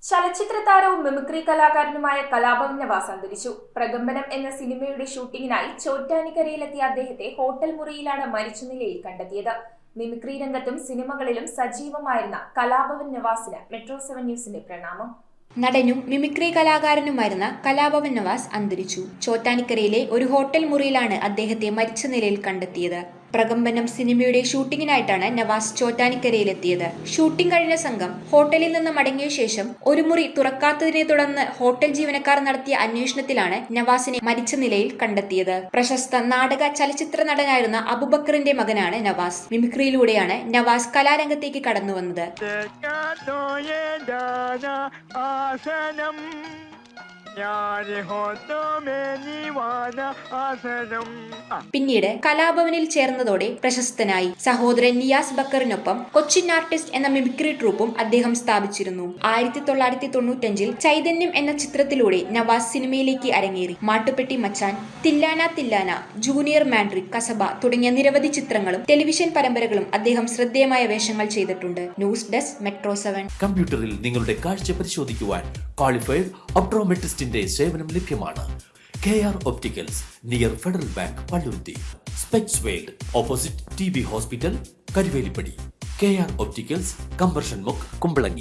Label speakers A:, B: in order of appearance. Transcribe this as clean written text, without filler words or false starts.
A: ചലച്ചിത്ര താരവും മിമിക്രി കലാകാരനുമായ കലാഭവൻ നവാസ് അന്തരിച്ചു. പ്രകമ്പനം എന്ന സിനിമയുടെ ഷൂട്ടിങ്ങിനായി ചോറ്റാനിക്കരയിലെത്തിയ അദ്ദേഹത്തെ ഹോട്ടൽ മുറിയിലാണ് മരിച്ച നിലയിൽ കണ്ടെത്തിയത്. മിമിക്രി രംഗത്തും സിനിമകളിലും സജീവമായിരുന്ന കലാഭവൻ നവാസിന് മെട്രോ 7 ന്യൂസിന്റെ പ്രണാമം.
B: നടനും മിമിക്രി കലാകാരനുമായിരുന്ന കലാഭവൻ നവാസ് അന്തരിച്ചു. ചോറ്റാനിക്കരയിലെ ഒരു ഹോട്ടൽ മുറിയിലാണ് അദ്ദേഹത്തെ മരിച്ച നിലയിൽ കണ്ടെത്തിയത്. പ്രകമ്പനം സിനിമയുടെ ഷൂട്ടിങ്ങിനായിട്ടാണ് നവാസ് ചോറ്റാനിക്കരയിലെത്തിയത്. ഷൂട്ടിംഗ് കഴിഞ്ഞ സംഘം ഹോട്ടലിൽ നിന്ന് മടങ്ങിയ ശേഷം ഒരു മുറി തുറക്കാത്തതിനെ തുടർന്ന് ഹോട്ടൽ ജീവനക്കാർ നടത്തിയ അന്വേഷണത്തിലാണ് നവാസിനെ മരിച്ച നിലയിൽ കണ്ടെത്തിയത്. പ്രശസ്ത നാടക ചലച്ചിത്ര നടനായിരുന്ന അബൂബക്കറിന്റെ മകനാണ് നവാസ്. മിമിക്രിയിലൂടെയാണ് നവാസ് കലാരംഗത്തേക്ക് കടന്നു വന്നത്. പിന്നീട് കലാഭവനിൽ ചേർന്നതോടെ പ്രശസ്തനായി. സഹോദരൻ നിയാസ് ബക്കറിനൊപ്പം കൊച്ചിൻ ആർട്ടിസ്റ്റ് എന്ന മിമിക്രി ട്രൂപ്പും അദ്ദേഹം സ്ഥാപിച്ചിരുന്നു. 1995 ചൈതന്യം എന്ന ചിത്രത്തിലൂടെ നവാസ് സിനിമയിലേക്ക് അരങ്ങേറി. മാട്ടുപ്പെട്ടി മച്ചാൻ, തില്ലാന തില്ലാന, ജൂനിയർ മാൻഡ്രിക്, കസബ തുടങ്ങിയ നിരവധി ചിത്രങ്ങളും ടെലിവിഷൻ പരമ്പരകളും അദ്ദേഹം ശ്രദ്ധേയമായ വേഷങ്ങൾ ചെയ്തിട്ടുണ്ട്. News desk metro 7.
C: കമ്പ്യൂട്ടറിൽ നിങ്ങളുടെ കാഴ്ച പരിശോധിക്കുവാൻ ക്വാളിഫൈഡ് ഒപ്ട്രോമെട്രിസ്റ്റിന്റെ സേവനം ലഭ്യമാണ്. KR opticals, near federal bank, Palluruthy. Specs world, opposite TB hospital, Karuvelippady. KR opticals, combustion മുക്ക്, കുമ്പളങ്ങി.